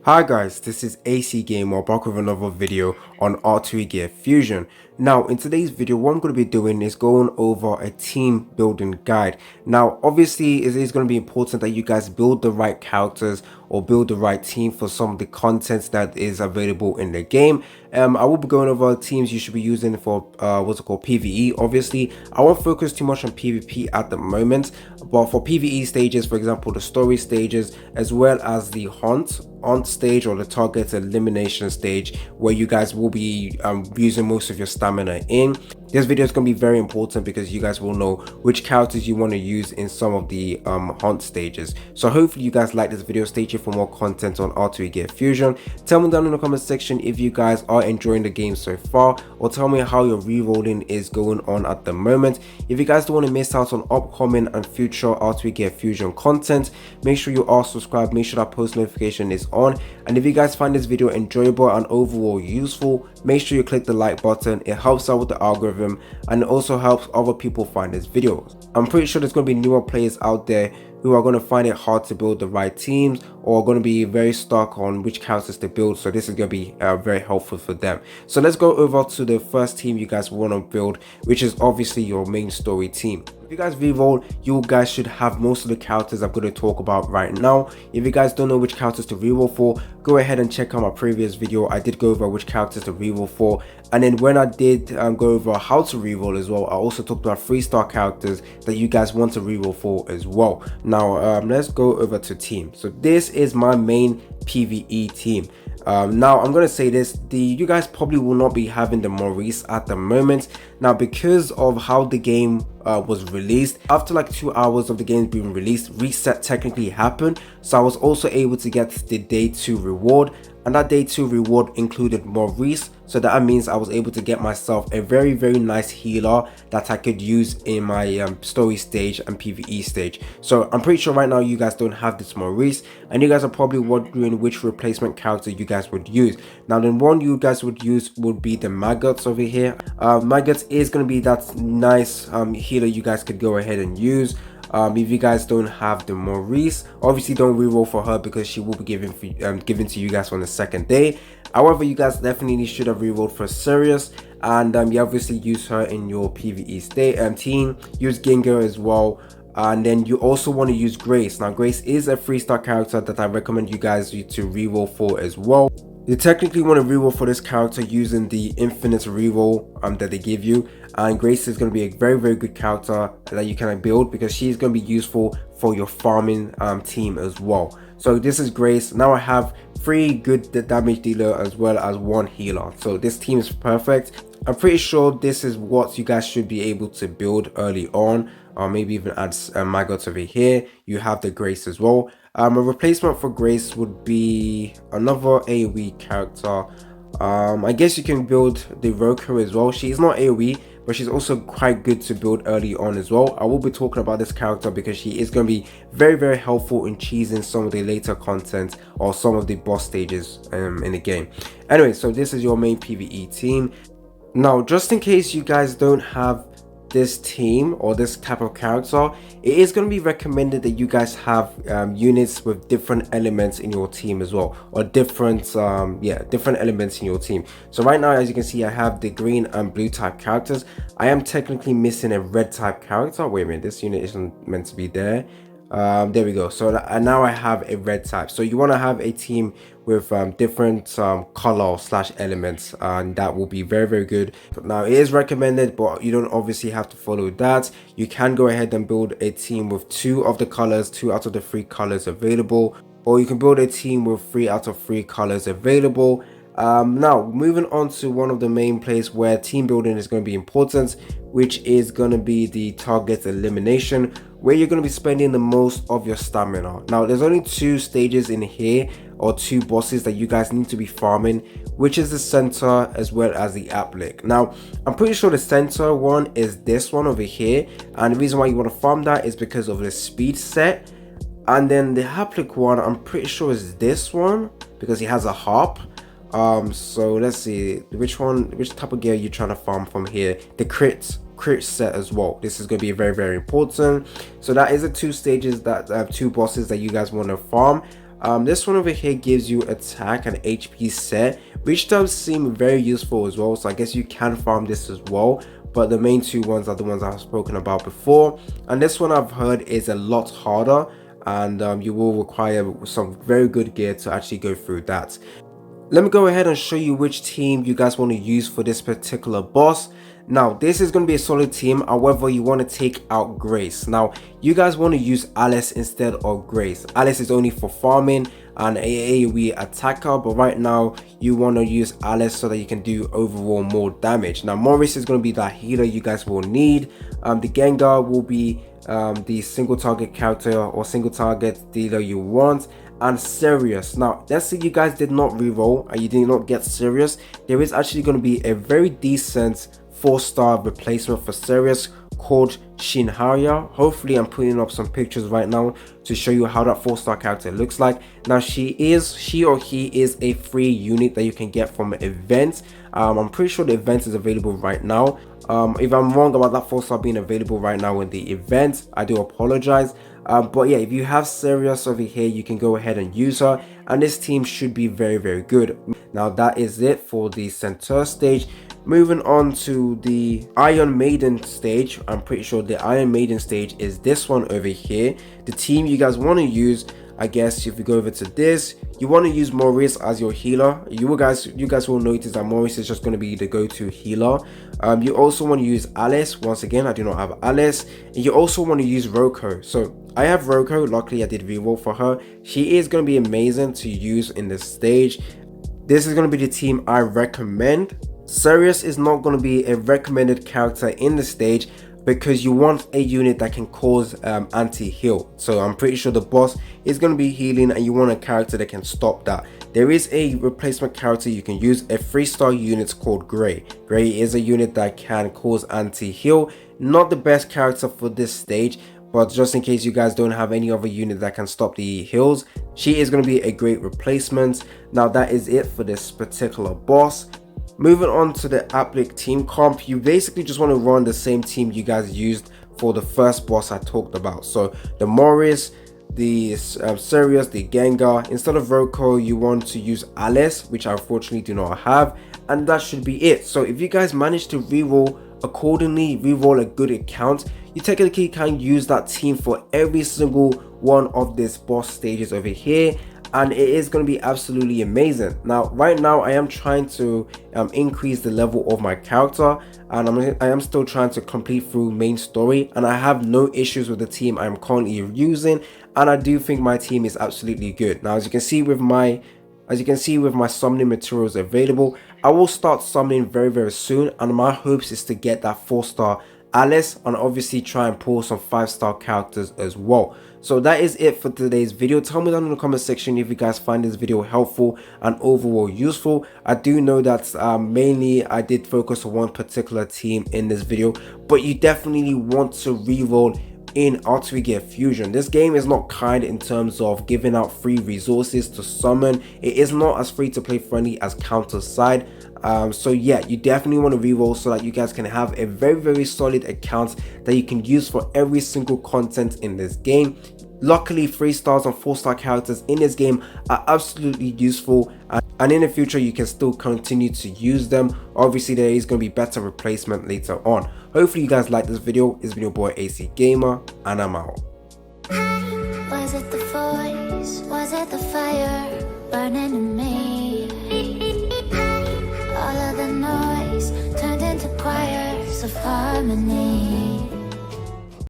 Hi guys, this is AC Gamer back with another video on Artery Gear Fusion. Now in today's video what I'm going to be doing is going over a team building guide. Now obviously it is going to be important that you guys build the right characters or build the right team for some of the content that is available in the game. I will be going over teams you should be using for what's it called, PvE. Obviously I won't focus too much on PvP at the moment, but for PvE stages, for example the story stages as well as the hunt stage or the target elimination stage, where you guys will be using most of your stamina in. This video is going to be very important because you guys will know which characters you want to use in some of the hunt stages. So hopefully you guys like this video. Stay tuned for more content on Artery Gear Fusion. Tell me down in the comment section if you guys are enjoying the game so far, or tell me how your rerolling is going on at the moment. If you guys don't want to miss out on upcoming and future Artery Gear Fusion content, make sure you are subscribed, make sure that post notification is on. And if you guys find this video enjoyable and overall useful, make sure you click the like button. It helps out with the algorithm and it also helps other people find this video. I'm pretty sure there's going to be newer players out there who are going to find it hard to build the right teams, or are going to be very stuck on which characters to build. So this is going to be very helpful for them. So let's go over to the first team you guys want to build, which is obviously your main story team. If you guys reroll, you guys should have most of the characters I'm going to talk about right now. If you guys don't know which characters to reroll for, go ahead and check out my previous video. I did go over which characters to reroll for, and then when I did go over how to reroll as well, I also talked about 3-star characters that you guys want to reroll for as well. Now let's go over to team. So this is my main PvE team. Now I'm gonna say this, you guys probably will not be having the Maurice at the moment. Now because of how the game was released, after like 2 hours of the game being released, reset technically happened, so I was also able to get the day 2 reward, and that day 2 reward included Maurice. So that means I was able to get myself a very nice healer that I could use in my story stage and PvE stage. So I'm pretty sure right now you guys don't have this Maurice, and you guys are probably wondering which replacement character you guys would use. Now the one you guys would use would be the Maggots over here. Maggots is going to be that nice healer you guys could go ahead and use. If you guys don't have the Maurice, obviously don't reroll for her because she will be given to you guys on the second day. However, you guys definitely should have rerolled for Sirius, and you obviously use her in your PvE team. Use Ginga as well, and then you also want to use Grace. Now Grace is a 3-star character that I recommend you guys to reroll for as well. You technically want to reroll for this character using the infinite reroll that they give you, and Grace is going to be a very good character that you can build because she's going to be useful for your farming team as well. So this is Grace. Now I have 3 good damage dealer as well as 1 healer, so this team is perfect. I'm pretty sure this is what you guys should be able to build early on, or maybe even add Maggots over here. You have the Grace as well. A replacement for Grace would be another AoE character. I guess you can build the Roku as well. She's not AoE, but she's also quite good to build early on as well. I will be talking about this character because she is going to be very helpful in cheesing some of the later content or some of the boss stages in the game. Anyway, so this is your main PvE team. Now just in case you guys don't have this team or this type of character, it is going to be recommended that you guys have units with different elements in your team as well, or different different elements in your team. So right now, as you can see, I have the green and blue type characters. I am technically missing a red type character. Wait a minute, this unit isn't meant to be there. There we go. So now I have a red type. So you want to have a team with different color / elements, and that will be very good. Now it is recommended, but you don't obviously have to follow that. You can go ahead and build a team with 2 of the colors, 2 out of the 3 colors available, or you can build a team with 3 out of 3 colors available. Now moving on to one of the main places where team building is going to be important, which is going to be the target elimination, where you're going to be spending the most of your stamina. Now there's only 2 stages in here, or 2 bosses that you guys need to be farming, which is the center as well as the applic. Now I'm pretty sure the center one is this one over here, and the reason why you want to farm that is because of the speed set. And then the applic one, I'm pretty sure is this one because he has a harp. So let's see which type of gear you're trying to farm from here. The crit set as well. This is going to be very important. So that is the 2 stages, that 2 bosses that you guys want to farm. This one over here gives you attack and HP set, which does seem very useful as well, so I guess you can farm this as well, but the main two ones are the ones I've spoken about before. And this one I've heard is a lot harder, and you will require some very good gear to actually go through that. Let me go ahead and show you which team you guys want to use for this particular boss. Now, this is going to be a solid team. However, you want to take out Grace. Now, you guys want to use Alice instead of Grace. Alice is only for farming and AoE attacker, but right now you want to use Alice so that you can do overall more damage. Now, Morris is going to be that healer you guys will need. The Gengar will be the single target character or single target dealer you want. And Serious. Now, let's say you guys did not reroll and you did not get Serious. There is actually going to be a very decent 4-star replacement for Serious called Shinharya. Hopefully I'm putting up some pictures right now to show you how that 4-star character looks like. Now, she or he is a free unit that you can get from events. I'm pretty sure the event is available right now. If I'm wrong about that 4-star being available right now in the event, I do apologize. But yeah, if you have Serious over here, you can go ahead and use her, and this team should be very good. Now, that is it for the Centaur stage. Moving on to the Iron Maiden stage. I'm pretty sure the Iron Maiden stage is this one over here. The team you guys want to use, I guess if you go over to this, you want to use Maurice as your healer. You guys will notice that Maurice is just going to be the go-to healer. You also want to use Alice. Once again, I do not have Alice. And you also want to use Roko. So I have Roko. Luckily, I did reroll for her. She is going to be amazing to use in this stage. This is going to be the team I recommend. Serious is not going to be a recommended character in the stage because you want a unit that can cause anti-heal. So I'm pretty sure the boss is going to be healing and you want a character that can stop that. There is a replacement character you can use, a 3-star unit called Gray. Gray is a unit that can cause anti-heal. Not the best character for this stage, but just in case you guys don't have any other unit that can stop the heals, she is going to be a great replacement. Now, that is it for this particular boss. Moving on to the Applic team comp, you basically just want to run the same team you guys used for the first boss I talked about. So the Morris, the Serious, the Gengar. Instead of Roko, you want to use Alice, which I unfortunately do not have, and that should be it. So if you guys manage to reroll accordingly, reroll a good account, you technically can use that team for every single one of these boss stages over here, and it is going to be absolutely amazing. Now, right now I am trying to increase the level of my character, and I am still trying to complete through main story, and I have no issues with the team I'm currently using, and I do think my team is absolutely good. Now, as you can see with my summoning materials available, I will start summoning very soon, and my hopes is to get that 4-star Alice and obviously try and pull some 5-star characters as well. So that is it for today's video. Tell me down in the comment section if you guys find this video helpful and overall useful. I do know that mainly I did focus on one particular team in this video, but you definitely want to reroll in Artery Gear Fusion. This game is not kind in terms of giving out free resources to summon. It is not as free to play friendly as Counter Side. So yeah, you definitely want to reroll so that you guys can have a very solid account that you can use for every single content in this game. Luckily, 3-stars and 4-star characters in this game are absolutely useful, and in the future you can still continue to use them. Obviously, there is going to be better replacement later on. Hopefully you guys like this video. It's been your boy AC Gamer, and I'm out. Was it the voice? Was it the fire burning in me? All of the noise turned into choirs of harmony.